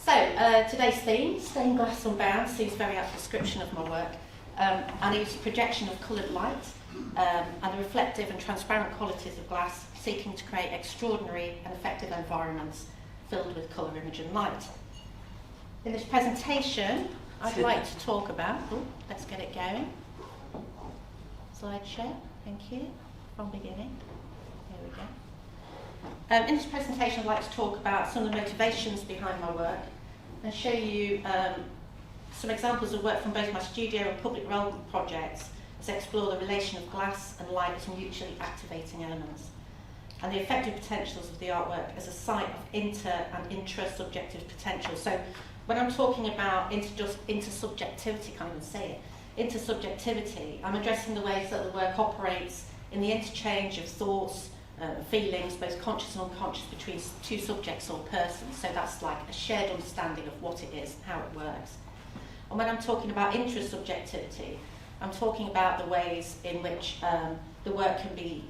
Today's theme, stained glass unbound, seems very apt description of my work, and it's a projection of coloured light and the reflective and transparent qualities of glass, seeking to create extraordinary and effective environments filled with colour, image and light. In this presentation, I'd like to talk about, let's get it going, slideshow, thank you, from beginning, there we go. In this presentation, I'd like to talk about some of the motivations behind my work and show you some examples of work from both my studio and public realm projects as I explore the relation of glass and light as mutually activating elements and the effective potentials of the artwork as a site of inter- and intra-subjective potential. So when I'm talking about intersubjectivity, can't even say it, intersubjectivity, I'm addressing the ways that the work operates in the interchange of thoughts, feelings, both conscious and unconscious, between two subjects or persons. So that's like a shared understanding of what it is, how it works. And when I'm talking about intrasubjectivity, I'm talking about the ways in which the work can be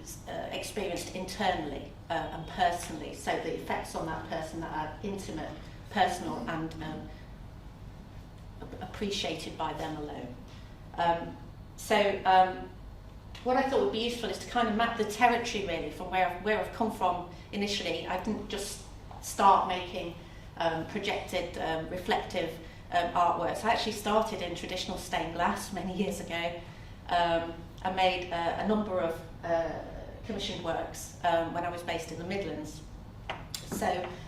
experienced internally and personally. So the effects on that person that are intimate, personal, and appreciated by them alone. What I thought would be useful is to kind of map the territory really from where I've come from initially. I didn't just start making projected, reflective artworks. I actually started in traditional stained glass many years ago. I made a number of commissioned works when I was based in the Midlands. So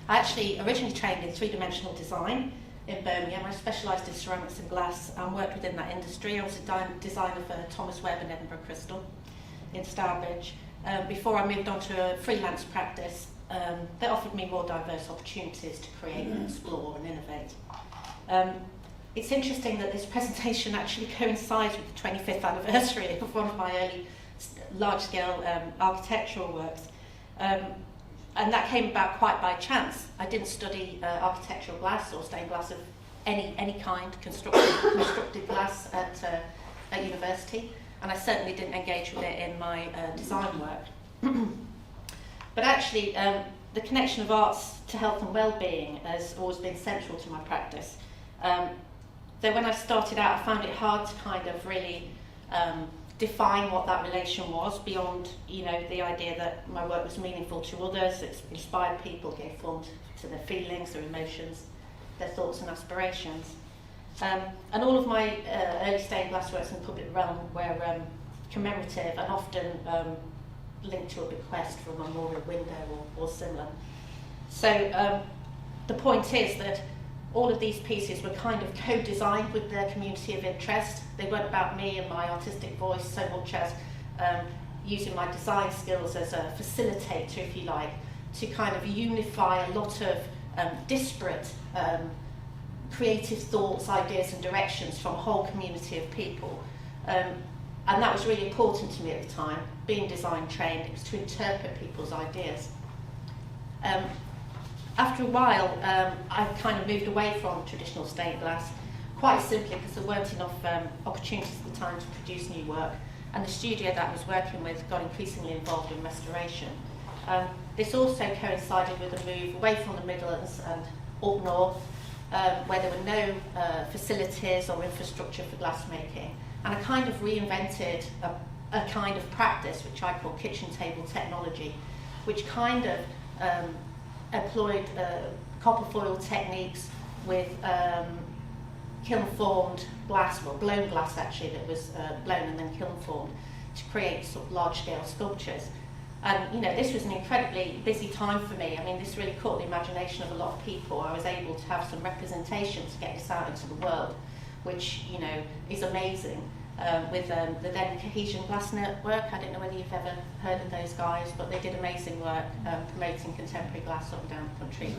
I actually originally trained in three-dimensional design in Birmingham. I specialised in ceramics and glass and worked within that industry. I was a designer for Thomas Webb and Edinburgh Crystal in Stourbridge. Before I moved on to a freelance practice, that offered me more diverse opportunities to create and explore and innovate. It's interesting that this presentation actually coincides with the 25th anniversary of one of my early large-scale architectural works. And that came about quite by chance. I didn't study architectural glass or stained glass of any kind, constructed glass at university, and I certainly didn't engage with it in my design work. But actually, the connection of arts to health and well-being has always been central to my practice. Though when I started out, I found it hard to kind of really define what that relation was beyond, the idea that my work was meaningful to others, it inspired people, gave form to their feelings, their emotions, their thoughts and aspirations. And all of my early stained glass works in the public realm were commemorative and often linked to a bequest from a memorial window or similar. So the point is that all of these pieces were kind of co-designed with their community of interest. They weren't about me and my artistic voice so much as using my design skills as a facilitator, if you like, to kind of unify a lot of disparate creative thoughts, ideas and directions from a whole community of people. And that was really important to me at the time. Being design trained, it was to interpret people's ideas. After a while, I kind of moved away from traditional stained glass, quite simply because there weren't enough opportunities at the time to produce new work, and the studio that I was working with got increasingly involved in restoration. This also coincided with a move away from the Midlands and up north, where there were no facilities or infrastructure for glassmaking, and I kind of reinvented a kind of practice which I call kitchen table technology, which kind of employed copper foil techniques with kiln formed glass, well blown glass actually, that was blown and then kiln formed to create sort of large scale sculptures. And this was an incredibly busy time for me. I mean, this really caught the imagination of a lot of people. I was able to have some representation to get this out into the world, which is amazing. With the then Cohesion Glass Network. I don't know whether you've ever heard of those guys, but they did amazing work promoting contemporary glass up and down the country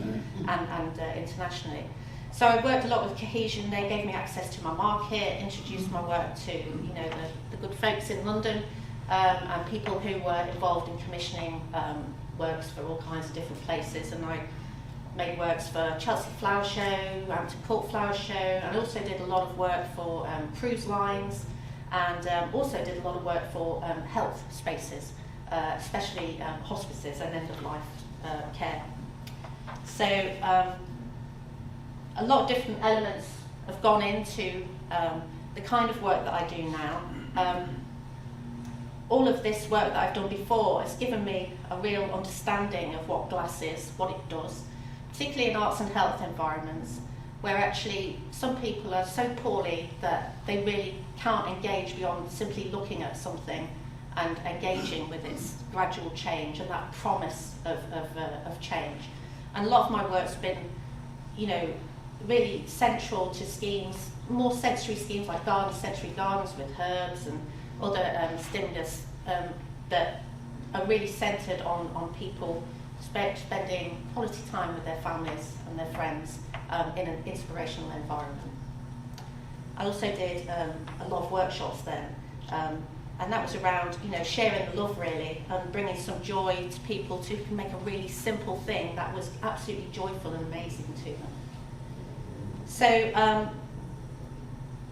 and internationally. So I worked a lot with Cohesion. They gave me access to my market, introduced my work to the good folks in London and people who were involved in commissioning works for all kinds of different places. And I made works for Chelsea Flower Show, Hampton Court Flower Show, and also did a lot of work for cruise lines, and also did a lot of work for health spaces, especially hospices and end-of-life care. So a lot of different elements have gone into the kind of work that I do now. All of this work that I've done before has given me a real understanding of what glass is, what it does, particularly in arts and health environments, where actually some people are so poorly that they really can't engage beyond simply looking at something and engaging with its gradual change and that promise of change. And a lot of my work's been, you know, really central to schemes, more sensory schemes like sensory gardens with herbs and other stimulus that are really centred on people spending quality time with their families and their friends in an inspirational environment. I also did a lot of workshops then, and that was around, you know, sharing the love really and bringing some joy to people to make a really simple thing that was absolutely joyful and amazing to them. So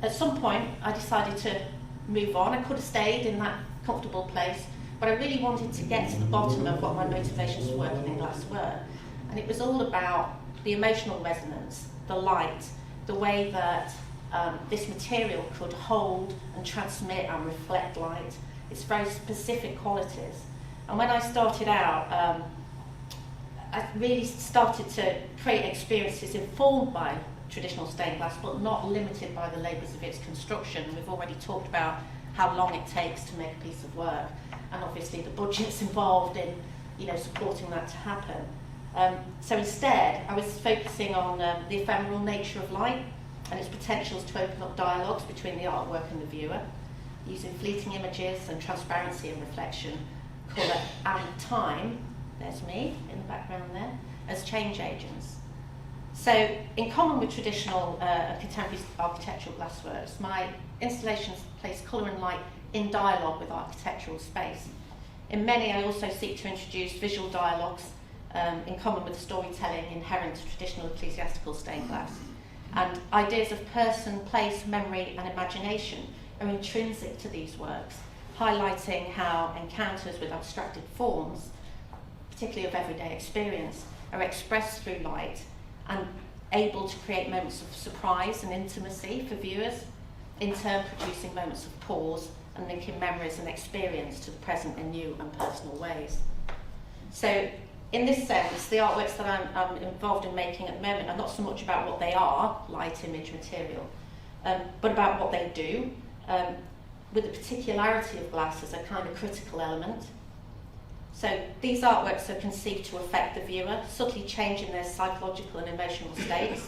at some point I decided to move on. I could have stayed in that comfortable place, but I really wanted to get to the bottom of what my motivations for working in glass were. And it was all about the emotional resonance, the light, the way that this material could hold and transmit and reflect light, its very specific qualities. And when I started out, I really started to create experiences informed by traditional stained glass, but not limited by the labours of its construction. We've already talked about how long it takes to make a piece of work, and obviously the budgets involved in, you know, supporting that to happen. So instead, I was focusing on the ephemeral nature of light and its potentials to open up dialogues between the artwork and the viewer, using fleeting images and transparency and reflection, colour and time, there's me in the background there, as change agents. So, in common with traditional contemporary architectural glassworks, my installations place colour and light in dialogue with architectural space. In many, I also seek to introduce visual dialogues in common with storytelling inherent to traditional ecclesiastical stained glass. And ideas of person, place, memory and imagination are intrinsic to these works, highlighting how encounters with abstracted forms, particularly of everyday experience, are expressed through light and able to create moments of surprise and intimacy for viewers, in turn producing moments of pause and linking memories and experience to the present in new and personal ways. So in this sense, the artworks that I'm involved in making at the moment are not so much about what they are, light, image, material, but about what they do, with the particularity of glass as a kind of critical element. So these artworks are conceived to affect the viewer, subtly changing their psychological and emotional states.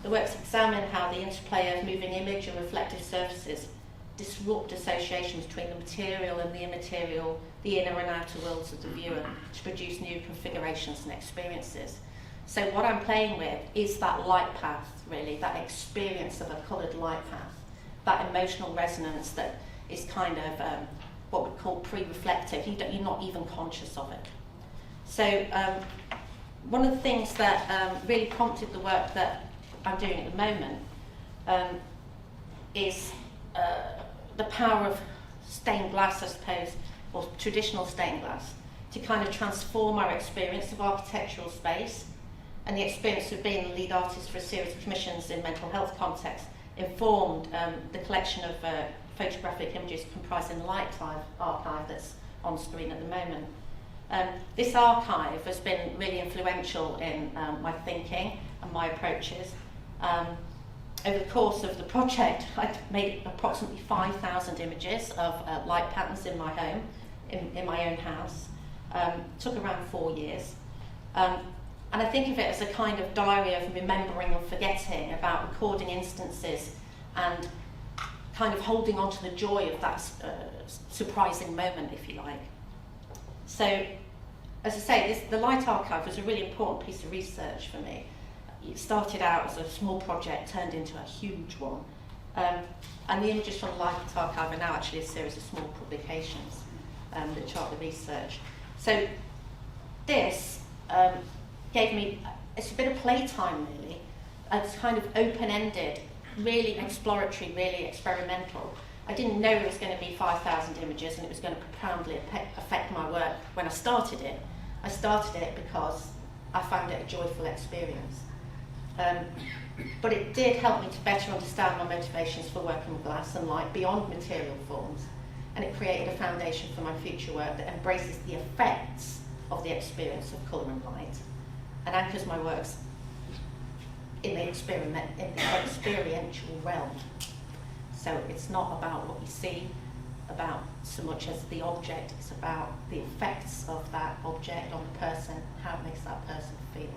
The works examine how the interplay of moving image and reflective surfaces disrupt associations between the material and the immaterial, the inner and outer worlds of the viewer, to produce new configurations and experiences. So what I'm playing with is that light path, really, that experience of a coloured light path, that emotional resonance that is kind of what we call pre-reflective. You're not even conscious of it. So one of the things that really prompted the work that I'm doing at the moment is the power of stained glass, I suppose, or traditional stained glass, to kind of transform our experience of architectural space, and the experience of being the lead artist for a series of commissions in mental health context informed the collection of photographic images comprising the Light archive that's on screen at the moment. This archive has been really influential in my thinking and my approaches. Over the course of the project, I made approximately 5,000 images of light patterns in my home, in my own house. Took around 4 years. And I think of it as a kind of diary of remembering and forgetting, about recording instances and kind of holding on to the joy of that surprising moment, if you like. So, as I say, the Light Archive was a really important piece of research for me. It started out as a small project, turned into a huge one. And the images from the Light Archive are now actually a series of small publications that chart the research. So this gave me, it's a bit of playtime really. It's kind of open-ended, really exploratory, really experimental. I didn't know it was going to be 5,000 images and it was going to profoundly affect my work when I started it. I started it because I found it a joyful experience. but it did help me to better understand my motivations for working with glass and light beyond material forms, and it created a foundation for my future work that embraces the effects of the experience of colour and light and anchors my works in the experiential realm. So it's not about what you see, about so much as the object, it's about the effects of that object on the person, how it makes that person feel.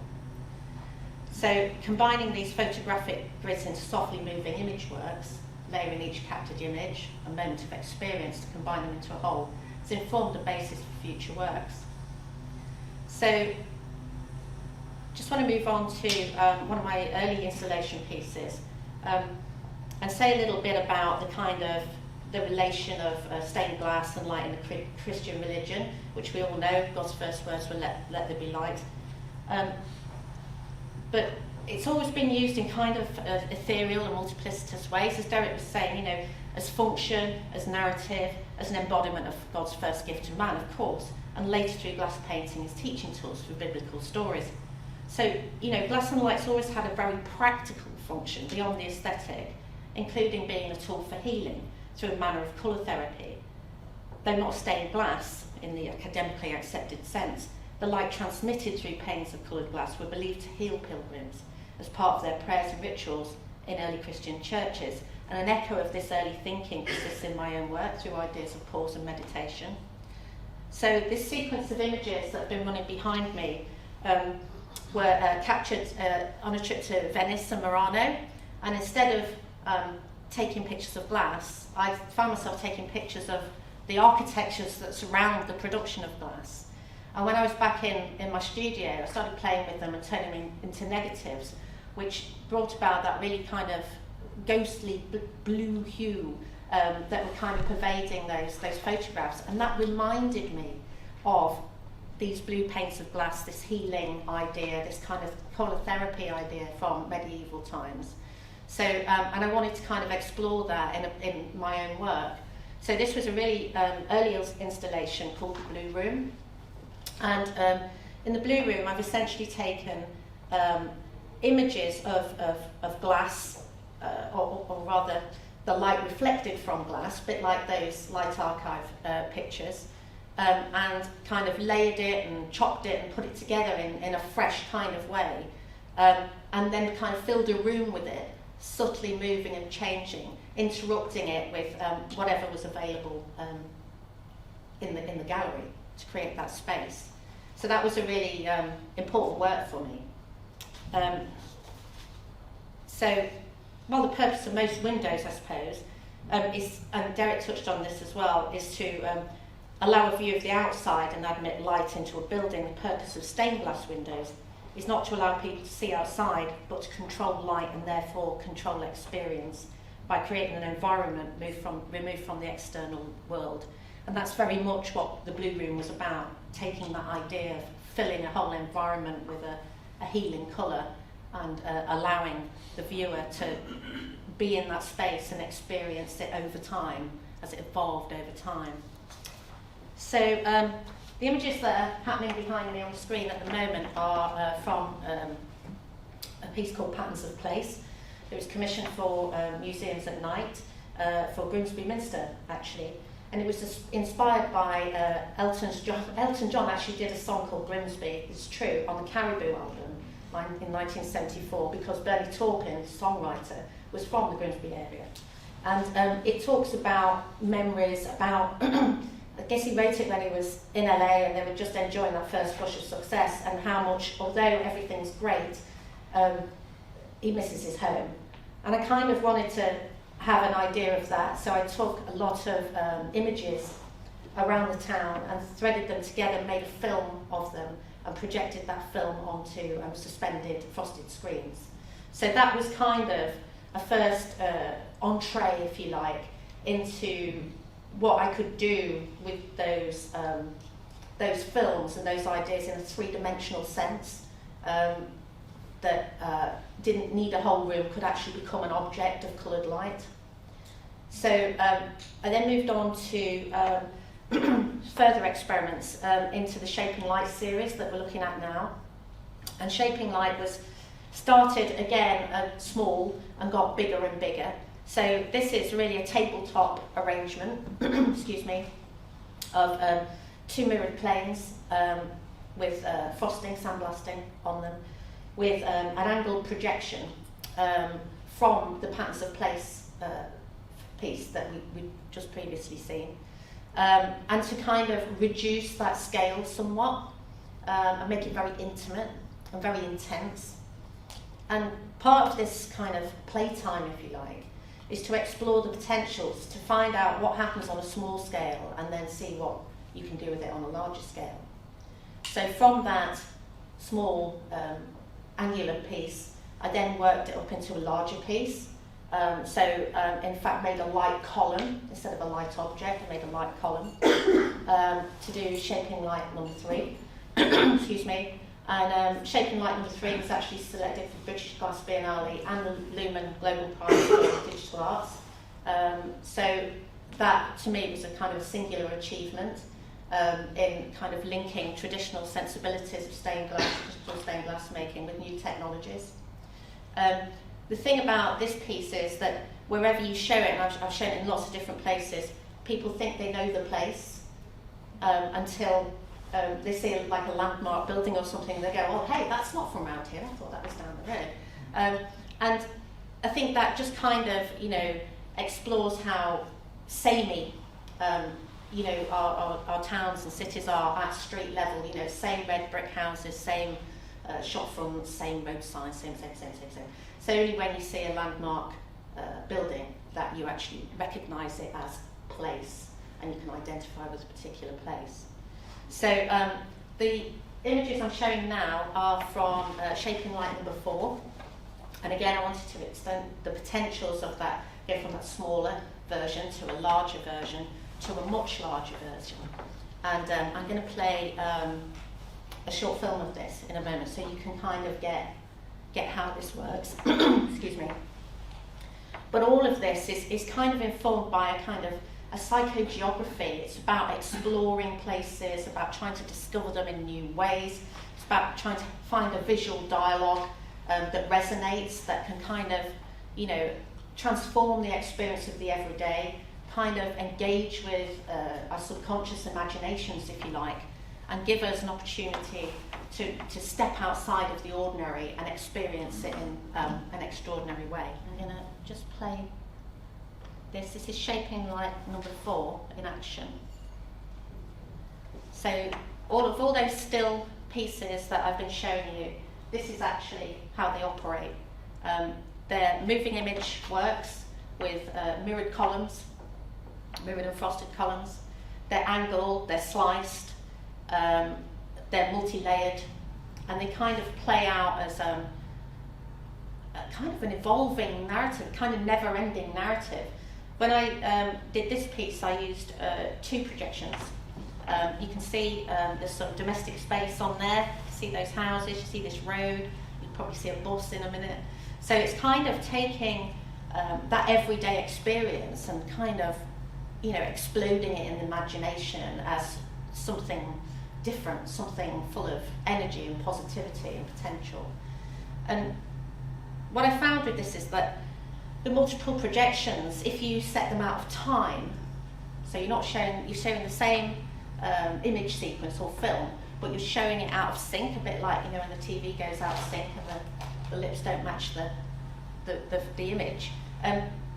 So combining these photographic grids into softly moving image works, layering each captured image, a moment of experience to combine them into a whole, has informed the basis for future works. So just want to move on to one of my early installation pieces and say a little bit about the kind of the relation of stained glass and light in the Christian religion, which we all know God's first words were let there be light. But it's always been used in kind of ethereal and multiplicitous ways, as Derek was saying, you know, as function, as narrative, as an embodiment of God's first gift to man, of course, and later through glass painting as teaching tools for biblical stories. So, you know, glass and light's always had a very practical function beyond the aesthetic, including being a tool for healing through a manner of colour therapy. Though not stained glass in the academically accepted sense, the light transmitted through panes of coloured glass were believed to heal pilgrims as part of their prayers and rituals in early Christian churches, and an echo of this early thinking persists in my own work through ideas of pause and meditation. So this sequence of images that have been running behind me were captured on a trip to Venice and Murano, and instead of taking pictures of glass, I found myself taking pictures of the architectures that surround the production of glass. And when I was back in my studio, I started playing with them and turning them into negatives, which brought about that really kind of ghostly blue hue that were kind of pervading those photographs. And that reminded me of these blue panes of glass, this healing idea, this kind of colour therapy idea from medieval times. So, and I wanted to kind of explore that in my own work. So this was a really early installation called the Blue Room. And in the Blue Room, I've essentially taken images of glass, or rather the light reflected from glass, a bit like those Light Archive pictures, and kind of layered it and chopped it and put it together in a fresh kind of way, and then kind of filled a room with it, subtly moving and changing, interrupting it with whatever was available in the gallery to create that space. So that was a really important work for me. So, well, the purpose of most windows, I suppose, is, and Derek touched on this as well, is to allow a view of the outside and admit light into a building. The purpose of stained glass windows is not to allow people to see outside, but to control light and therefore control experience by creating an environment removed from the external world. And that's very much what the Blue Room was about, taking that idea of filling a whole environment with a healing colour and allowing the viewer to be in that space and experience it over time, as it evolved over time. So the images that are happening behind me on the screen at the moment are from a piece called Patterns of Place. It was commissioned for Museums at Night for Grimsby Minster, actually. And it was inspired by Elton John actually did a song called Grimsby, it's true, on the Caribou album in 1974, because Bernie Taupin, songwriter, was from the Grimsby area. And it talks about memories, about, I guess he wrote it when he was in LA and they were just enjoying that first flush of success, and how much, although everything's great, he misses his home. And I kind of wanted to have an idea of that, so I took a lot of images around the town and threaded them together, made a film of them, and projected that film onto suspended frosted screens. So that was kind of a first entree, if you like, into what I could do with those films and those ideas in a three-dimensional sense, that didn't need a whole room, could actually become an object of coloured light. So I then moved on to further experiments into the Shaping Light series that we're looking at now. And Shaping Light was started again small and got bigger and bigger. So this is really a tabletop arrangement, excuse me, of 2 mirrored planes with frosting, sandblasting on them, with an angled projection from the Patterns of Place piece that we'd just previously seen, and to kind of reduce that scale somewhat and make it very intimate and very intense. And part of this kind of playtime, if you like, is to explore the potentials, to find out what happens on a small scale and then see what you can do with it on a larger scale. So from that small angular piece, I then worked it up into a larger piece. In fact, made a light column instead of a light object. I made a light column to do Shaping Light number 3. Excuse me. And Shaping Light number 3 was actually selected for British Glass Biennale and the Lumen Global Prize for Digital Arts. So that, to me, was a kind of a singular achievement in kind of linking traditional sensibilities of stained glass, digital stained glass making with new technologies. The thing about this piece is that wherever you show it, and I've shown it in lots of different places, people think they know the place until they see like a landmark building or something, and they go, oh, hey, that's not from around here, I thought that was down the road. And I think that just kind of, explores how samey, our towns and cities are at street level, same red brick houses, same shop fronts, same road signs, same. So only when you see a landmark building that you actually recognise it as place and you can identify with a particular place. So the images I'm showing now are from Shaping Light number 4. And again, I wanted to extend the potentials of that, go from that smaller version to a larger version to a much larger version. And I'm going to play a short film of this in a moment so you can kind of get how this works. Excuse me. But all of this is kind of informed by a kind of a psychogeography. It's about exploring places, about trying to discover them in new ways. It's about trying to find a visual dialogue that resonates, that can kind of, transform the experience of the everyday, kind of engage with our subconscious imaginations, if you like, and give us an opportunity to step outside of the ordinary and experience it in an extraordinary way. I'm going to just play this. This is Shaping Light number 4 in action. So all those still pieces that I've been showing you, this is actually how they operate. They're moving image works with mirrored columns, mirrored and frosted columns. They're angled, they're sliced, they're multi-layered, and they kind of play out as a kind of an evolving narrative, kind of never-ending narrative. When I did this piece, I used 2 projections. You can see there's some domestic space on there. You see those houses, you see this road, you'll probably see a bus in a minute. So it's kind of taking that everyday experience and kind of, exploding it in the imagination as something different, something full of energy and positivity and potential. And what I found with this is that the multiple projections, if you set them out of time, so you're showing the same image sequence or film, but you're showing it out of sync, a bit like, when the TV goes out of sync and the lips don't match the image.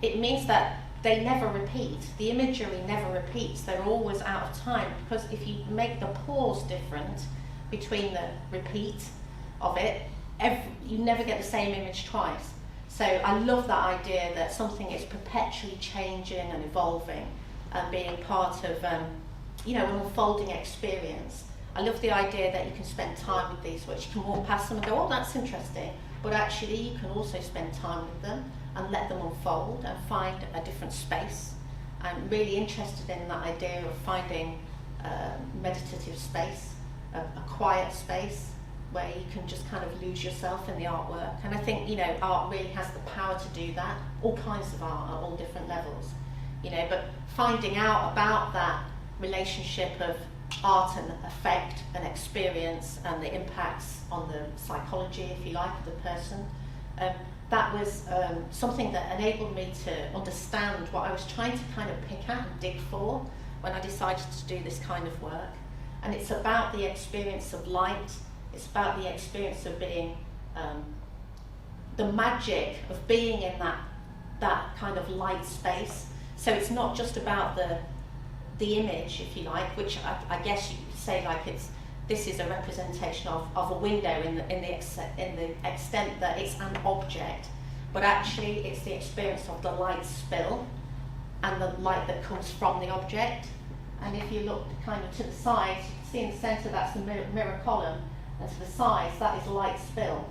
It means that they never repeat. The imagery never repeats. They're always out of time, because if you make the pause different between the repeat of it, you never get the same image twice. So I love that idea that something is perpetually changing and evolving and being part of an unfolding experience. I love the idea that you can spend time with these works. You can walk past them and go, oh, that's interesting. But actually you can also spend time with them and let them unfold and find a different space. I'm really interested in that idea of finding meditative space, a quiet space where you can just kind of lose yourself in the artwork. And I think, art really has the power to do that, all kinds of art at all different levels. But finding out about that relationship of art and effect and experience and the impacts on the psychology, if you like, of the person. That was something that enabled me to understand what I was trying to kind of pick at and dig for when I decided to do this kind of work. And it's about the experience of light, it's about the experience of being, the magic of being in that kind of light space. So it's not just about the image, if you like, which I guess you could say like this is a representation of a window in the extent that it's an object, but actually it's the experience of the light spill and the light that comes from the object. And if you look kind of to the sides, you can see in the centre that's the mirror column, and to the sides that is light spill.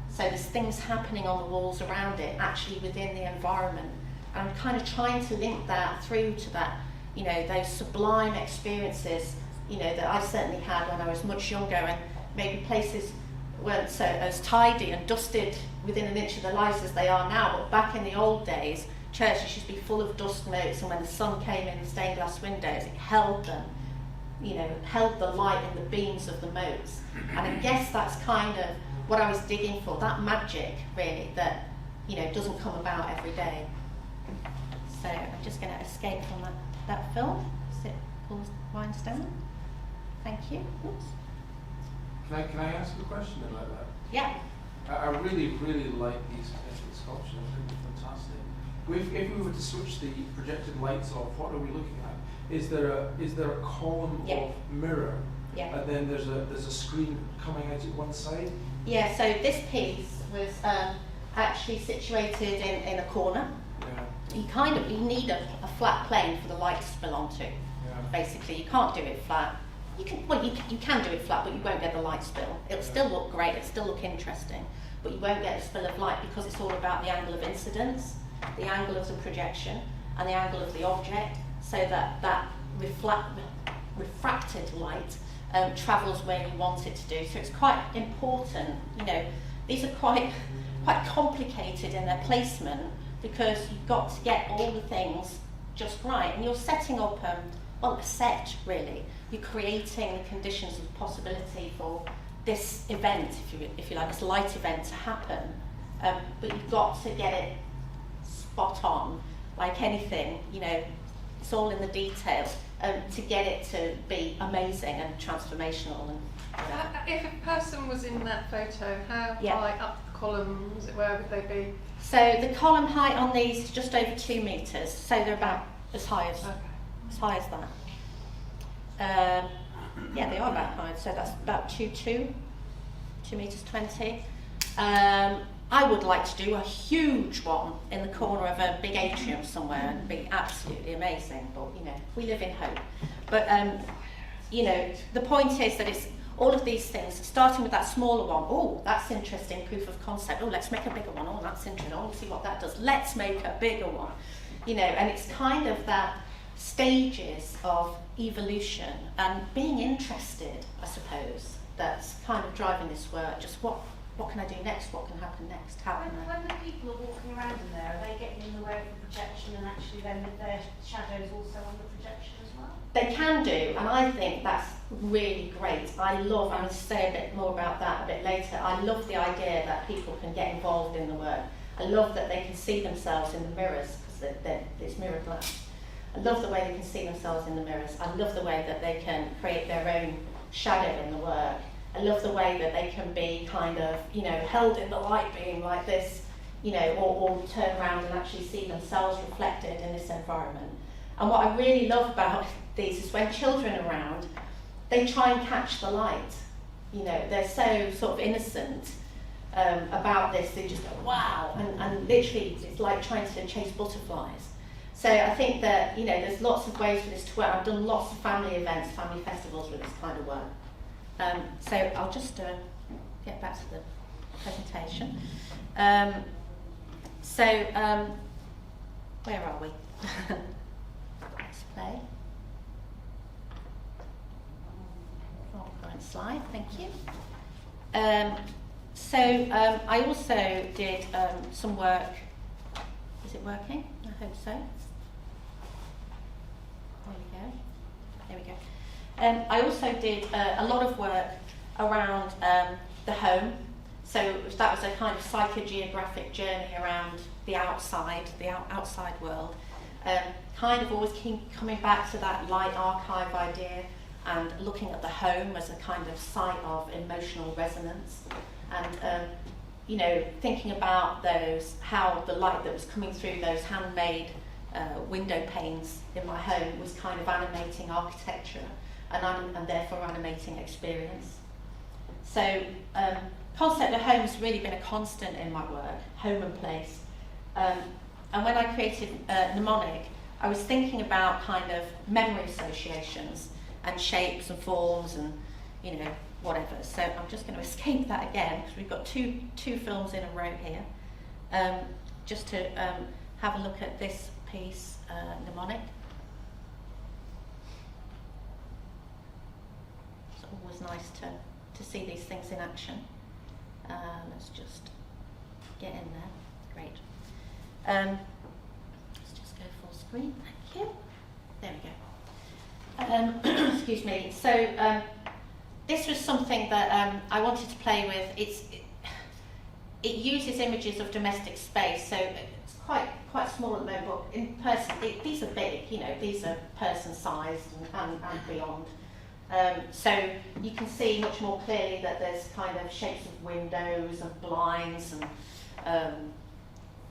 So there's things happening on the walls around it, actually within the environment. And I'm kind of trying to link that through to that, you know, those sublime experiences, you know, that I certainly had when I was much younger, and maybe places weren't so as tidy and dusted within an inch of their lives as they are now. But back in the old days, churches used to be full of dust motes, and when the sun came in the stained glass windows, it held them, you know, held the light in the beams of the motes. And I guess that's kind of what I was digging for, that magic really that, you know, doesn't come about every day. So I'm just going to escape from that film. Sit, pull the lines down. Thank you. Oops. Can I ask a question about that? Yeah. I really like these sculptures. I think they're fantastic. If we were to switch the projected lights off, what are we looking at? Is there a column of mirror? Yeah. And then there's a screen coming out at one side? Yeah, so this piece was actually situated in a corner. Yeah. You need a flat plane for the light to spill onto. Yeah. Basically, you can't do it flat. You can do it flat, but you won't get the light spill. It'll still look great, it'll still look interesting, but you won't get the spill of light because it's all about the angle of incidence, the angle of the projection, and the angle of the object, so that refracted light travels where you want it to do. So it's quite important, you know, these are quite complicated in their placement because you've got to get all the things just right. And you're setting up, a set really. You're creating the conditions of possibility for this event, if you like, this light event to happen. But you've got to get it spot on, like anything, you know, it's all in the detail. To get it to be amazing and transformational. And if a person was in that photo, how high up the column was it? Where would they be? So the column height on these is just over 2 metres, so they're about as high as that. Yeah, they are about high, so that's about 2 metres 20. I would like to do a huge one in the corner of a big atrium somewhere and be absolutely amazing, but you know, we live in hope. But you know, the point is that it's all of these things, starting with that smaller one. Oh, that's interesting, proof of concept. Oh, let's make a bigger one. Oh, that's interesting. I want to see what that does. Let's make a bigger one. You know, and it's kind of that stages of evolution and being interested, I suppose, that's kind of driving this work. Just what can I do next? What can happen next? How can I? When the people are walking around in there, are they getting in the way of the projection and actually then their shadows also on the projection as well? They can do, and I think that's really great. I'm going to say a bit more about that a bit later. I love the idea that people can get involved in the work. I love that they can see themselves in the mirrors, because it's mirror glass. I love the way they can see themselves in the mirrors. I love the way that they can create their own shadow in the work. I love the way that they can be kind of, you know, held in the light beam like this, you know, or turn around and actually see themselves reflected in this environment. And what I really love about these is when children are around, they try and catch the light. You know, they're so sort of innocent about this. They just go, wow, and literally it's like trying to chase butterflies. So I think that, you know, there's lots of ways for this to work. I've done lots of family events, family festivals with this kind of work. So I'll just get back to the presentation. Where are we? Let's play. Oh, current slide, thank you. I also did some work. Is it working? I hope so. There we go. I also did a lot of work around the home. So that was a kind of psychogeographic journey around the outside world. Kind of always coming back to that light archive idea and looking at the home as a kind of site of emotional resonance. And you know, thinking about how the light that was coming through those handmade window panes in my home was kind of animating architecture and therefore animating experience. So concept of home has really been a constant in my work, home and place. And when I created mnemonic, I was thinking about kind of memory associations and shapes and forms and, you know, whatever. So I'm just going to escape that again because we've got two films in a row here. Just to have a look at this piece, mnemonic. It's always nice to see these things in action. Let's just get in there. Great. Let's just go full screen. Thank you. There we go. Excuse me. So this was something that I wanted to play with. It uses images of domestic space, so it's quite small at the moment, but in person, these are big, you know, these are person-sized and beyond. So you can see much more clearly that there's kind of shapes of windows and blinds and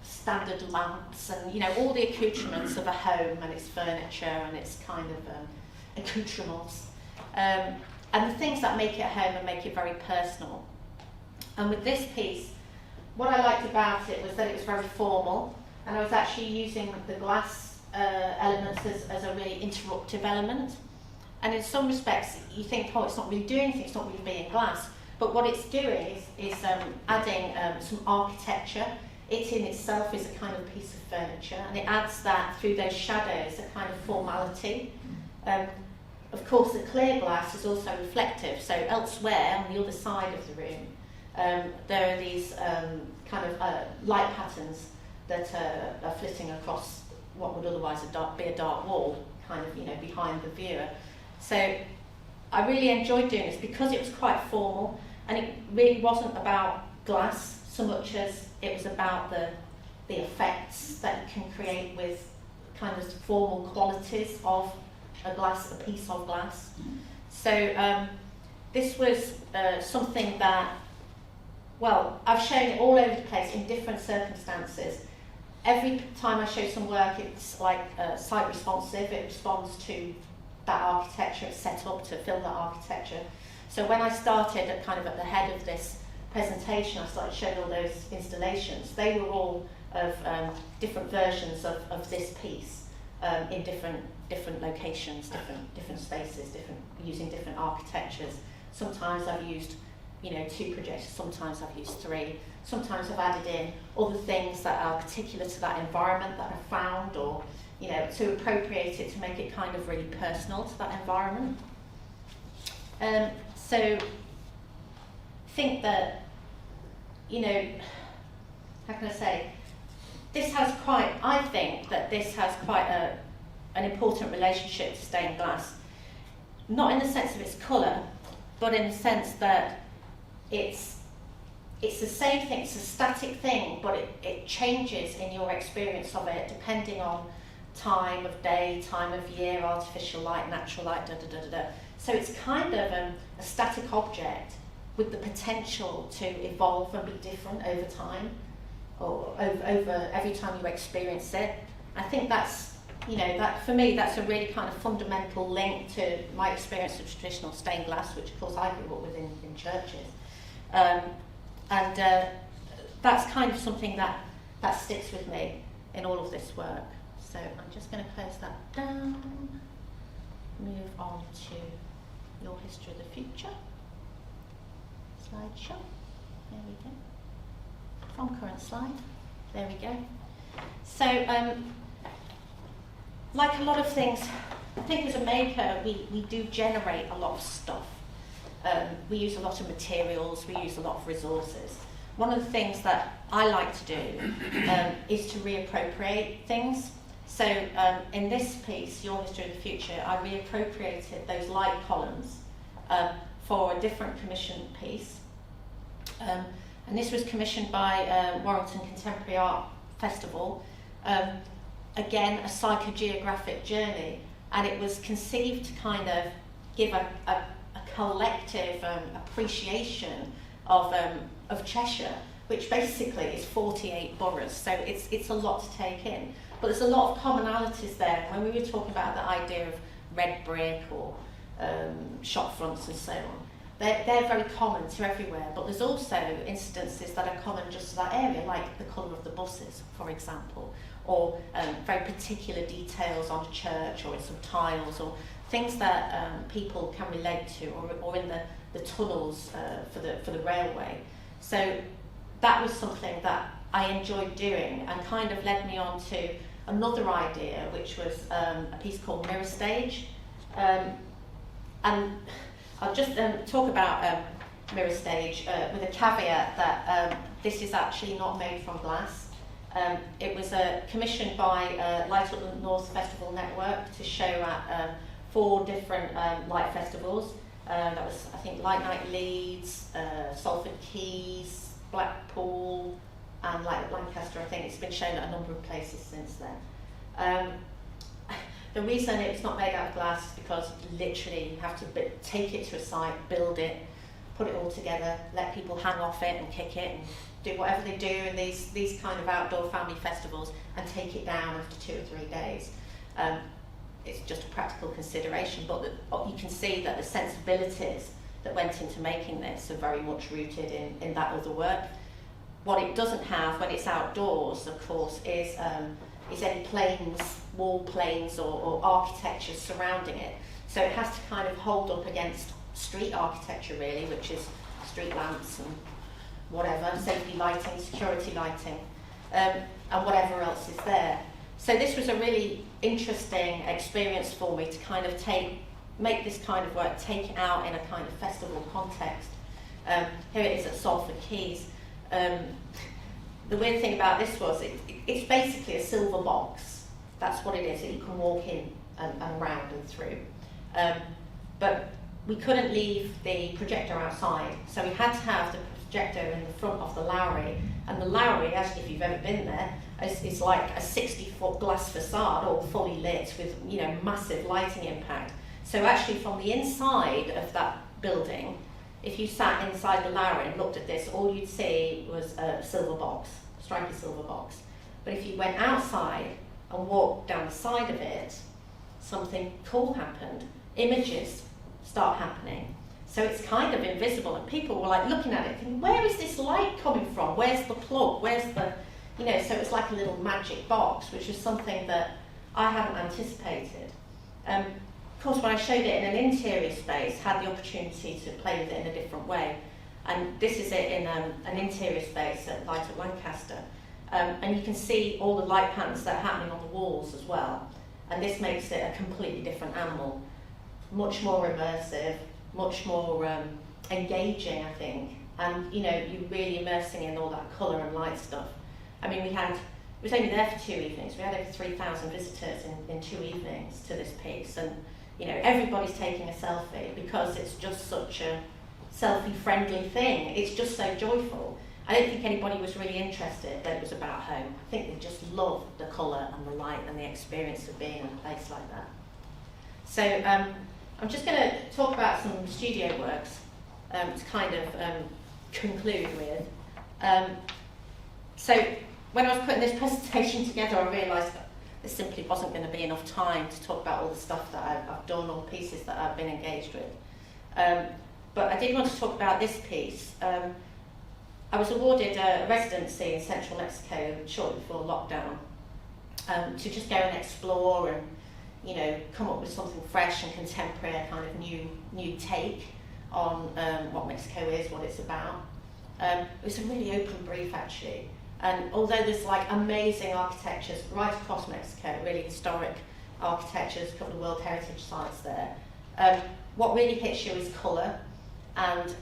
standard lamps and, you know, all the accoutrements of a home and its furniture and its kind of accoutrements. And the things that make it home and make it very personal. And with this piece, what I liked about it was that it was very formal, and I was actually using the glass elements as a really interruptive element. And in some respects, you think, oh, it's not really doing anything, it's not really being glass. But what it's doing is adding some architecture. It in itself is a kind of piece of furniture, and it adds that through those shadows, a kind of formality. Of course, the clear glass is also reflective, so elsewhere, on the other side of the room, there are these kind of light patterns that are flitting across what would otherwise be a dark wall, kind of, you know, behind the viewer. So I really enjoyed doing this because it was quite formal, and it really wasn't about glass so much as it was about the effects that you can create with kind of formal qualities of a piece of glass. So this was something that, well, I've shown it all over the place in different circumstances. Every time I show some work, it's like site responsive. It responds to that architecture. It's set up to fill that architecture. So when I started at the head of this presentation, I started showing all those installations. They were all of different versions of this piece in different locations, different spaces, using different architectures. Sometimes I've used, you know, 2 projectors, sometimes I've used 3. Sometimes I've added in other things that are particular to that environment that I found, or, you know, to appropriate it, to make it kind of really personal to that environment. So I think that, you know, how can I say, I think that this has quite an important relationship to stained glass. Not in the sense of its colour, but in the sense that it's the same thing, it's a static thing, but it changes in your experience of it depending on time of day, time of year, artificial light, natural light, So it's kind of a static object with the potential to evolve and be different over time, or over every time you experience it. I think that's, you know, that for me, that's a really kind of fundamental link to my experience of traditional stained glass, which of course I grew up with in churches. And that's kind of something that sticks with me in all of this work. So I'm just going to close that down, move on to your history of the future. Slideshow. There we go. From current slide. There we go. So, like a lot of things, I think as a maker, we do generate a lot of stuff. We use a lot of materials, we use a lot of resources. One of the things that I like to do is to reappropriate things. So in this piece, Your History of the Future, I reappropriated those light columns for a different commissioned piece. And this was commissioned by Warrington Contemporary Art Festival. Again, a psychogeographic journey, and it was conceived to kind of give a collective appreciation of Cheshire, which basically is 48 boroughs, so it's a lot to take in. But there's a lot of commonalities there. When we were talking about the idea of red brick or shop fronts and so on, they're very common to everywhere, but there's also incidences that are common just to that area, like the colour of the buses, for example, or very particular details on a church or in some tiles, or things that people can relate to, or in the tunnels for the railway. So that was something that I enjoyed doing, and kind of led me on to another idea, which was a piece called Mirror Stage. And I'll just talk about Mirror Stage with a caveat that this is actually not made from glass. It was commissioned by Light Up the North Festival Network to show at 4 different light festivals. That was, I think, Light Night Leeds, Salford Keys, Blackpool, and Light Lancaster. I think it's been shown at a number of places since then. The reason it's not made out of glass is because literally you have to take it to a site, build it, put it all together, let people hang off it and kick it and do whatever they do in these kind of outdoor family festivals, and take it down after 2 or 3 days. It's just a practical consideration, but you can see that the sensibilities that went into making this are very much rooted in that other work. What it doesn't have when it's outdoors, of course, is any planes, wall planes or architecture surrounding it. So it has to kind of hold up against street architecture, really, which is street lamps and whatever, safety lighting, security lighting, and whatever else is there. So this was a really interesting experience for me to kind of make this kind of work, take it out in a kind of festival context. Here it is at Salford Keys. The weird thing about this was it's basically a silver box. That's what it is, that you can walk in and around and through. But we couldn't leave the projector outside, so we had to have the projector in the front of the Lowry. And the Lowry, as if you've ever been there, is like a 60-foot glass facade, all fully lit with, you know, massive lighting impact. So actually from the inside of that building, if you sat inside the Lowry and looked at this, all you'd see was a silver box, a stripy silver box. But if you went outside and walked down the side of it, something cool happened. Images start happening. So it's kind of invisible, and people were like looking at it thinking, where is this light coming from? Where's the plug? Where's the, you know, so it was like a little magic box, which is something that I hadn't anticipated. Of course, when I showed it in an interior space, had the opportunity to play with it in a different way. And this is it in an interior space at Light at Lancaster. And you can see all the light patterns that are happening on the walls as well. And this makes it a completely different animal. Much more immersive, much more engaging, I think. And, you know, you're really immersing in all that colour and light stuff. I mean, it was only there for 2 evenings. We had over 3,000 visitors in 2 evenings to this piece. And, you know, everybody's taking a selfie because it's just such a selfie-friendly thing. It's just so joyful. I don't think anybody was really interested that it was about home. I think they just loved the colour and the light and the experience of being in a place like that. So I'm just going to talk about some studio works to kind of conclude with. So when I was putting this presentation together, I realised that there simply wasn't going to be enough time to talk about all the stuff that I've done, all the pieces that I've been engaged with. But I did want to talk about this piece. I was awarded a residency in central Mexico shortly before lockdown to just go and explore and, you know, come up with something fresh and contemporary, a kind of new take on what Mexico is, what it's about. It was a really open brief, actually. And although there's like amazing architectures right across Mexico, really historic architectures, a couple of World Heritage sites there, what really hits you is colour and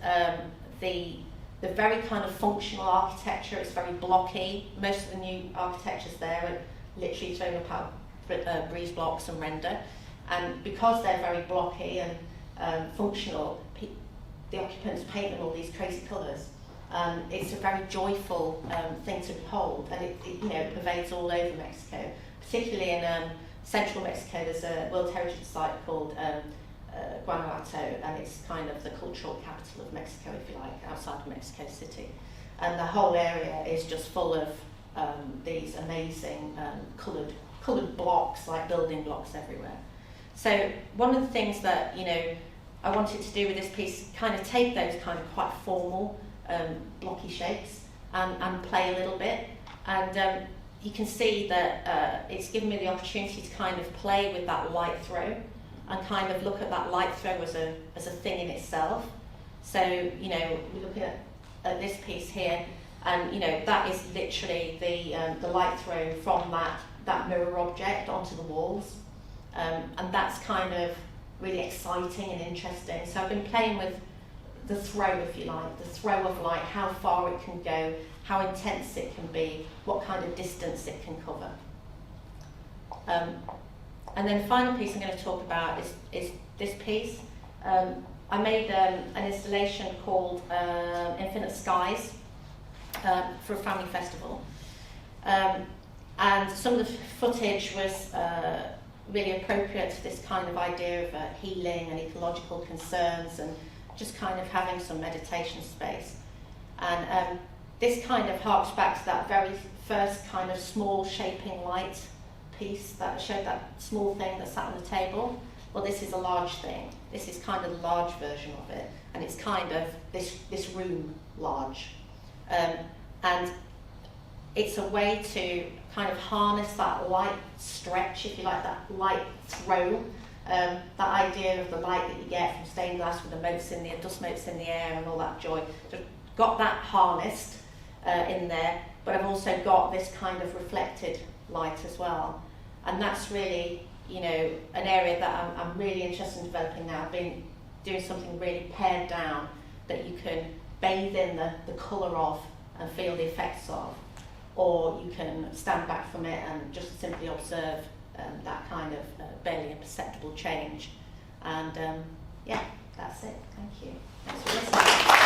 the very kind of functional architecture. It's very blocky. Most of the new architectures there are literally thrown up out breeze blocks and render. And because they're very blocky and functional, the occupants paint them all these crazy colours. It's a very joyful thing to behold, and it pervades all over Mexico, particularly in central Mexico. There's a World Heritage Site called Guanajuato, and it's kind of the cultural capital of Mexico, if you like, outside of Mexico City. And the whole area is just full of these amazing coloured blocks, like building blocks everywhere. So one of the things that I wanted to do with this piece, kind of take those kind of quite formal blocky shapes and play a little bit. And you can see that it's given me the opportunity to kind of play with that light throw and kind of look at that light throw as a thing in itself. So we're looking at this piece here, and that is literally the light throw from that mirror object onto the walls, and that's kind of really exciting and interesting. So I've been playing with the throw, if you like, the throw of light, how far it can go, how intense it can be, what kind of distance it can cover. And then the final piece I'm going to talk about is this piece. I made an installation called Infinite Skies for a family festival. And some of the footage was really appropriate to this kind of idea of healing and ecological concerns and just kind of having some meditation space. And this kind of harks back to that very first kind of small shaping light piece that showed that small thing that sat on the table. Well, this is a large thing. This is kind of the large version of it, and it's kind of this room large. And it's a way to kind of harness that light stretch, if you like, that light throw, that idea of the light that you get from stained glass with the motes in the dust motes in the air and all that joy. So got that harnessed in there, but I've also got this kind of reflected light as well. And that's really, an area that I'm really interested in developing now. I've been doing something really pared down that you can bathe in the colour of and feel the effects of, or you can stand back from it and just simply observe that kind of barely imperceptible change. And yeah, that's it. Thank you. Thanks for listening.